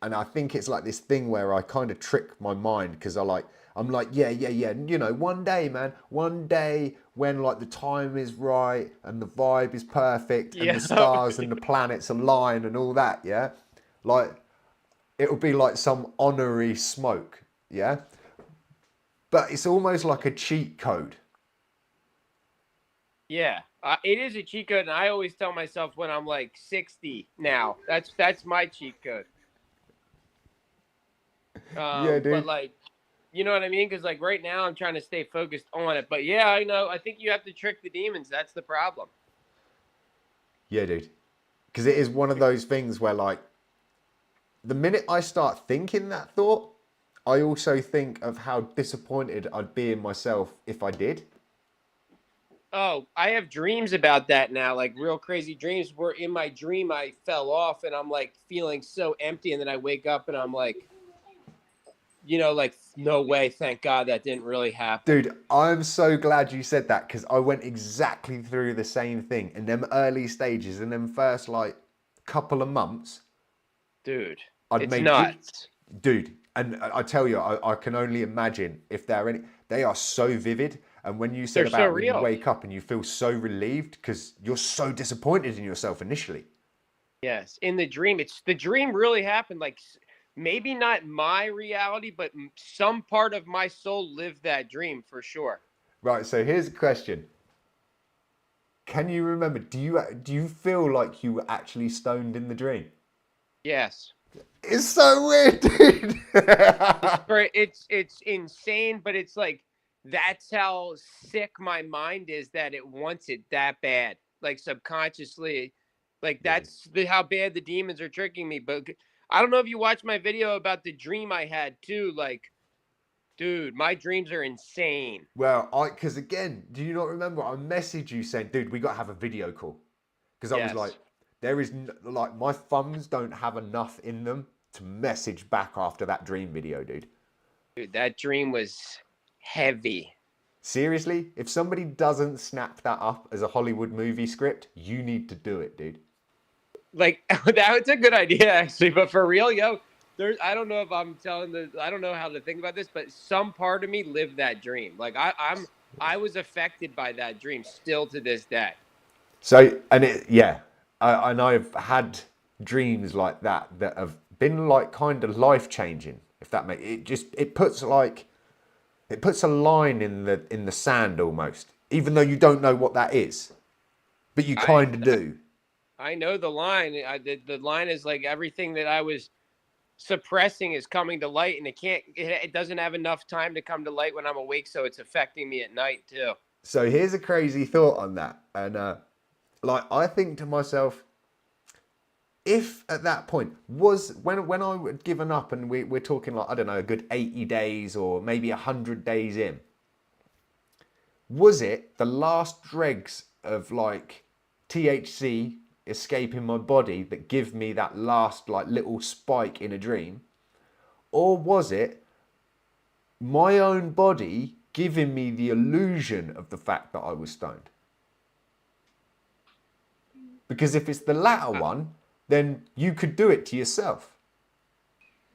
And I think it's like this thing where I kind of trick my mind, because I'm like, yeah. You know, one day, man, one day when like the time is right and the vibe is perfect and the stars and the planets align and all that, yeah? Like, it'll be like some honorary smoke, yeah? But it's almost like a cheat code. Yeah, it is a cheat code, and I always tell myself when I'm like 60 now, that's my cheat code. Yeah, dude. But like, you know what I mean? Because like right now I'm trying to stay focused on it. But yeah, I know. I think you have to trick the demons. That's the problem. Yeah, dude. Because it is one of those things where, like, the minute I start thinking that thought, I also think of how disappointed I'd be in myself if I did. Oh, I have dreams about that now, like real crazy dreams where in my dream I fell off and I'm like feeling so empty. And then I wake up and I'm like, you know, like, no way, thank God that didn't really happen. Dude, I'm so glad you said that, because I went exactly through the same thing in them early stages, in them first, like, couple of months. Dude, I'd it's made nuts. Dude, and I tell you, I can only imagine if they're any... They are so vivid, and when you said They're so about when you real. wake up and you feel so relieved because you're so disappointed in yourself initially. Yes, in the dream, the dream really happened. Like maybe not my reality, but some part of my soul lived that dream for sure. Right, so here's a question. Can you remember, do you feel like you were actually stoned in the dream? Yes. It's so weird, dude. It's insane, but it's like that's how sick my mind is that it wants it that bad. Like subconsciously, like that's how bad the demons are tricking me. But I don't know if you watched my video about the dream I had too. Like, dude, my dreams are insane. Well, because again, do you not remember? I messaged you saying, dude, we got to have a video call. Because I was Yes. like, there is, like, my thumbs don't have enough in them to message back after that dream video, dude. Dude, that dream was heavy. Seriously, if somebody doesn't snap that up as a Hollywood movie script, you need to do it, dude. Like, that's a good idea, actually. But for real, yo, I don't know if I'm I don't know how to think about this, but some part of me lived that dream. Like, I was affected by that dream still to this day. So, and I've had dreams like that have been like kind of life changing. If that makes it puts a line in the sand almost, even though you don't know what that is, but you kind of do. I know the line. The line is like everything that I was suppressing is coming to light, and it doesn't have enough time to come to light when I'm awake, so it's affecting me at night too. So here's a crazy thought on that, and like I think to myself, if at that point was when I had given up, and we're talking like, I don't know, a good 80 days or maybe 100 days in, was it the last dregs of like THC escaping my body that give me that last like little spike in a dream, or was it my own body giving me the illusion of the fact that I was stoned? Because if it's the latter one, then you could do it to yourself.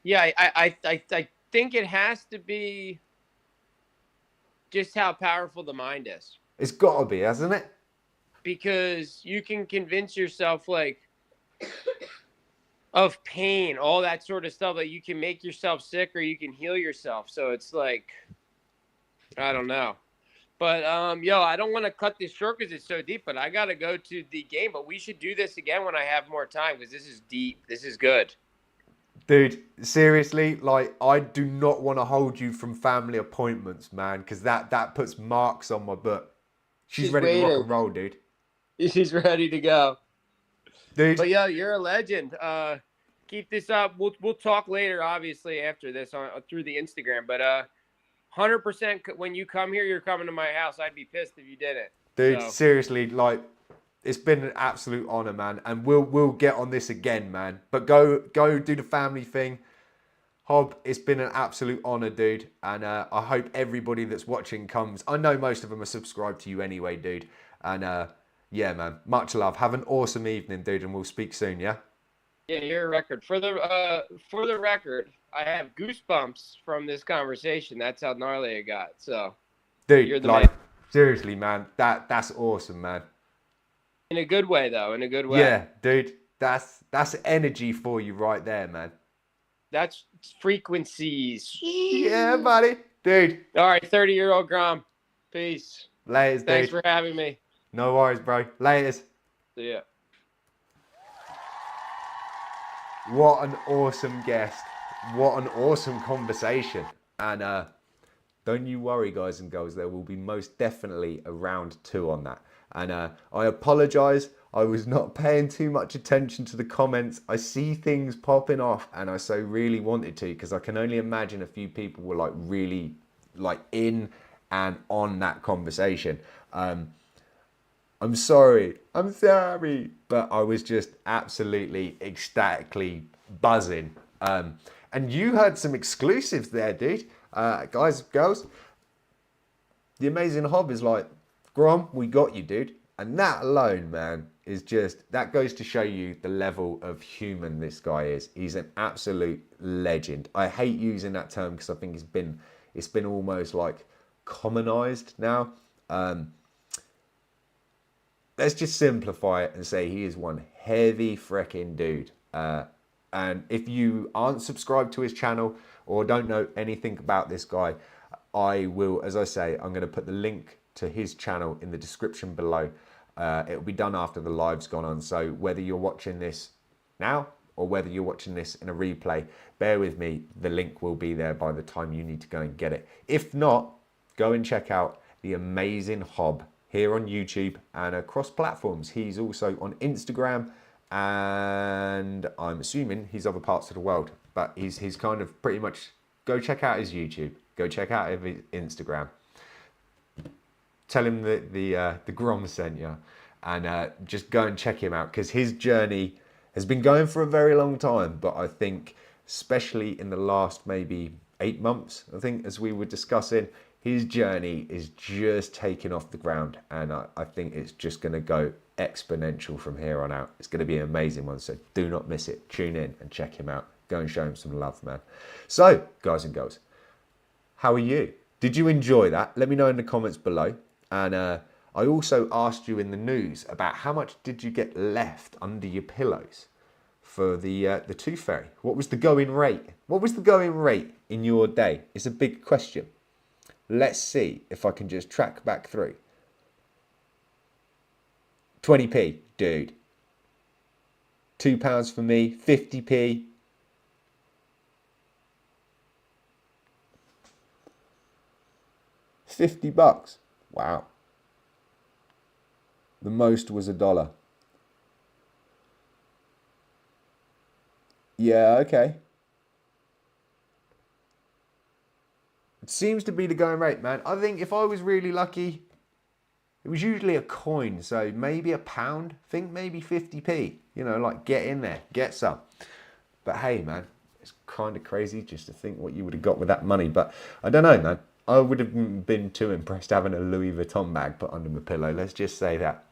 Yeah, I think it has to be just how powerful the mind is. It's got to be, hasn't it? Because you can convince yourself like of pain, all that sort of stuff. Like you can make yourself sick or you can heal yourself. So it's like, I don't know. But yo, I don't want to cut this short because it's so deep, but I gotta go to the game. But we should do this again when I have more time because this is deep. This is good. Dude, seriously, like, I do not want to hold you from family appointments, man, because that puts marks on my butt. She's ready to rock waiting. and roll, dude. She's ready to go. Dude. But yeah, you're a legend. Keep this up. We'll talk later, obviously, after this through the Instagram. But 100% when you come here, you're coming to my house. I'd be pissed if you didn't. Dude, So. seriously, like, it's been an absolute honor, man, and we'll get on this again, man. But go do the family thing. Hob, it's been an absolute honor, dude, and I hope everybody that's watching comes. I know most of them are subscribed to you anyway, dude, and yeah, man, much love. Have an awesome evening, dude, and we'll speak soon, yeah? Yeah, you're a record. For the record, I have goosebumps from this conversation. That's how gnarly it got. So, Dude, you're the like, man. seriously, man, that's awesome, man. In a good way, though. In a good way. Yeah, dude, that's energy for you right there, man. That's frequencies. Yeah, buddy. Dude. All right, 30-year-old Grom. Peace. Laters, dude. Thanks for having me. No worries, bro. Laters. See ya. What an awesome guest. What an awesome conversation. And don't you worry, guys and girls, there will be most definitely a round 2 on that. And I apologise. I was not paying too much attention to the comments. I see things popping off and I so really wanted to, because I can only imagine a few people were like really like in and on that conversation. I'm sorry, but I was just absolutely ecstatically buzzing. And you heard some exclusives there, dude. Guys, girls, the Amazing Hob is like, Grom, we got you, dude. And that alone, man, is just, that goes to show you the level of human this guy is. He's an absolute legend. I hate using that term because I think it's been almost like commonized now. Let's just simplify it and say he is one heavy freaking dude. And if you aren't subscribed to his channel or don't know anything about this guy, I will, as I say, I'm going to put the link to his channel in the description below. It will be done after the live's gone on. So whether you're watching this now or whether you're watching this in a replay, bear with me. The link will be there by the time you need to go and get it. If not, go and check out the Amazing Hob here on YouTube and across platforms. He's also on Instagram and I'm assuming he's other parts of the world, but he's kind of pretty much, go check out his YouTube, go check out his Instagram. Tell him that the Grom sent you, and just go and check him out, because his journey has been going for a very long time. But I think, especially in the last maybe 8 months, I think, as we were discussing, his journey is just taking off the ground, and I think it's just going to go exponential from here on out. It's going to be an amazing one, so do not miss it. Tune in and check him out. Go and show him some love, man. So, guys and girls, how are you? Did you enjoy that? Let me know in the comments below. And I also asked you in the news about how much did you get left under your pillows for the tooth fairy. What was the going rate? What was the going rate in your day? It's a big question. Let's see if I can just track back through. 20p, dude. £2 for me, 50p. $50. Wow. The most was $1. Yeah, okay. It seems to be the going rate, man. I think if I was really lucky, it was usually a coin, so maybe £1. Think maybe 50p. You know, like, get in there, get some. But hey, man, it's kind of crazy just to think what you would have got with that money. But I don't know, man. I would have been too impressed having a Louis Vuitton bag put under my pillow. Let's just say that.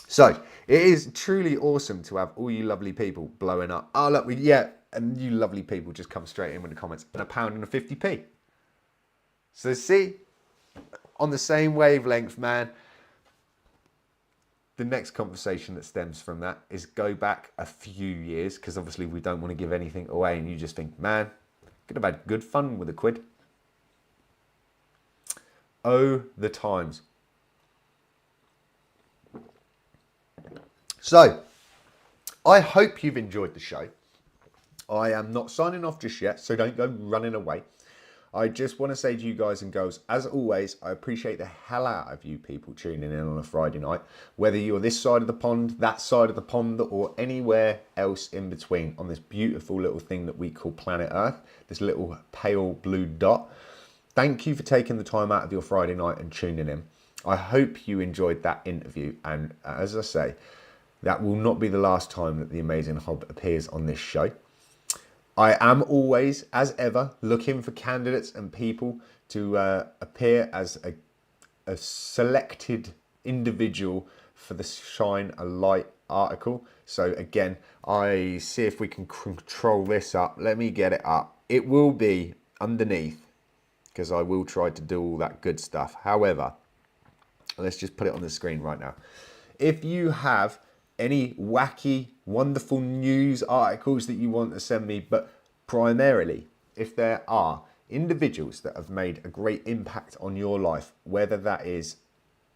So it is truly awesome to have all you lovely people blowing up. Oh, look, and you lovely people just come straight in with the comments. And £1 and a 50p. So see, on the same wavelength, man. The next conversation that stems from that is go back a few years, because obviously we don't want to give anything away, and you just think, man, could have had good fun with a quid. Oh, the times. So, I hope you've enjoyed the show. I am not signing off just yet, so don't go running away. I just want to say to you guys and girls, as always, I appreciate the hell out of you people tuning in on a Friday night, whether you're this side of the pond, that side of the pond, or anywhere else in between on this beautiful little thing that we call planet Earth, this little pale blue dot. Thank you for taking the time out of your Friday night and tuning in. I hope you enjoyed that interview, and as I say, that will not be the last time that the Amazing Hob appears on this show. I am always, as ever, looking for candidates and people to appear as a selected individual for the Shine a Light article. So again, I see if we can control this up. Let me get it up. It will be underneath, because I will try to do all that good stuff. However, let's just put it on the screen right now. If you have any wacky, wonderful news articles that you want to send me, but primarily, if there are individuals that have made a great impact on your life, whether that is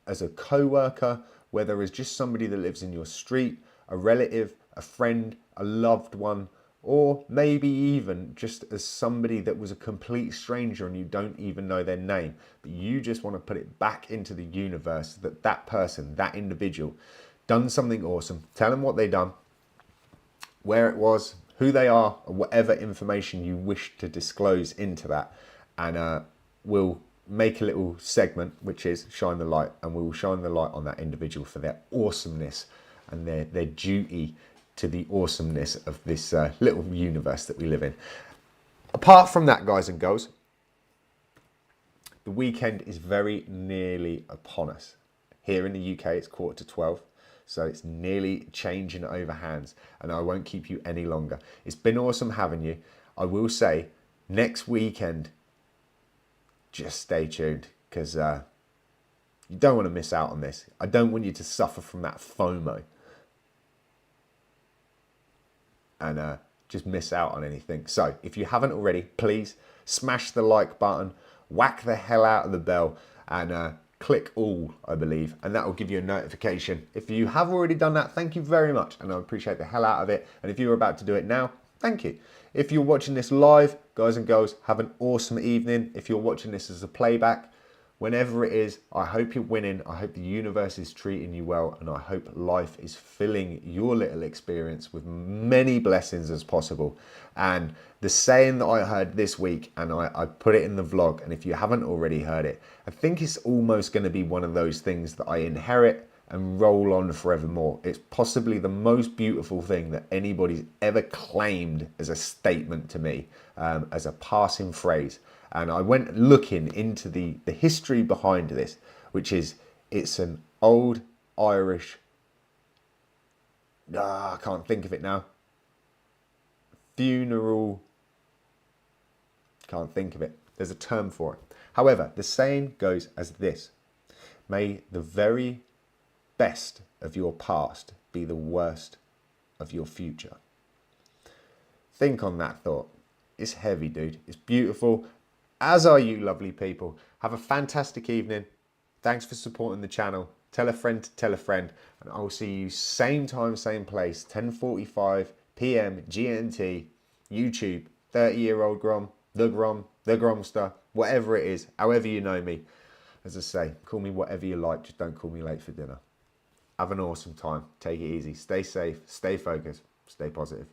as a co-worker, whether it's just somebody that lives in your street, a relative, a friend, a loved one, or maybe even just as somebody that was a complete stranger and you don't even know their name, but you just want to put it back into the universe that that person, that individual, done something awesome. Tell them what they done, where it was, who they are, or whatever information you wish to disclose into that. And we'll make a little segment, which is Shine the Light, and we will shine the light on that individual for their awesomeness and their duty to the awesomeness of this little universe that we live in. Apart from that, guys and girls, the weekend is very nearly upon us. Here in the UK, it's 11:45. So it's nearly changing over hands, and I won't keep you any longer. It's been awesome having you. I will say, next weekend, just stay tuned, because you don't want to miss out on this. I don't want you to suffer from that FOMO and just miss out on anything. So if you haven't already, please smash the like button, whack the hell out of the bell, and click all, I believe, and that will give you a notification. If you have already done that, thank you very much, and I appreciate the hell out of it. And if you're about to do it now, thank you. If you're watching this live, guys and girls, have an awesome evening. If you're watching this as a playback, whenever it is, I hope you're winning. I hope the universe is treating you well, and I hope life is filling your little experience with many blessings as possible. And the saying that I heard this week, and I put it in the vlog, and if you haven't already heard it, I think it's almost going to be one of those things that I inherit and roll on forevermore. It's possibly the most beautiful thing that anybody's ever claimed as a statement to me, as a passing phrase. And I went looking into the history behind this, which is, it's an old Irish, I can't think of it now, funeral, can't think of it. There's a term for it. However, the saying goes as this: may the very best of your past be the worst of your future. Think on that thought. It's heavy, dude. It's beautiful. As are you lovely people. Have a fantastic evening. Thanks for supporting the channel. Tell a friend to tell a friend. And I will see you same time, same place, 10:45 p.m. GMT, YouTube, 30-year-old Grom, the Gromster, whatever it is, however you know me. As I say, call me whatever you like, just don't call me late for dinner. Have an awesome time. Take it easy. Stay safe. Stay focused. Stay positive.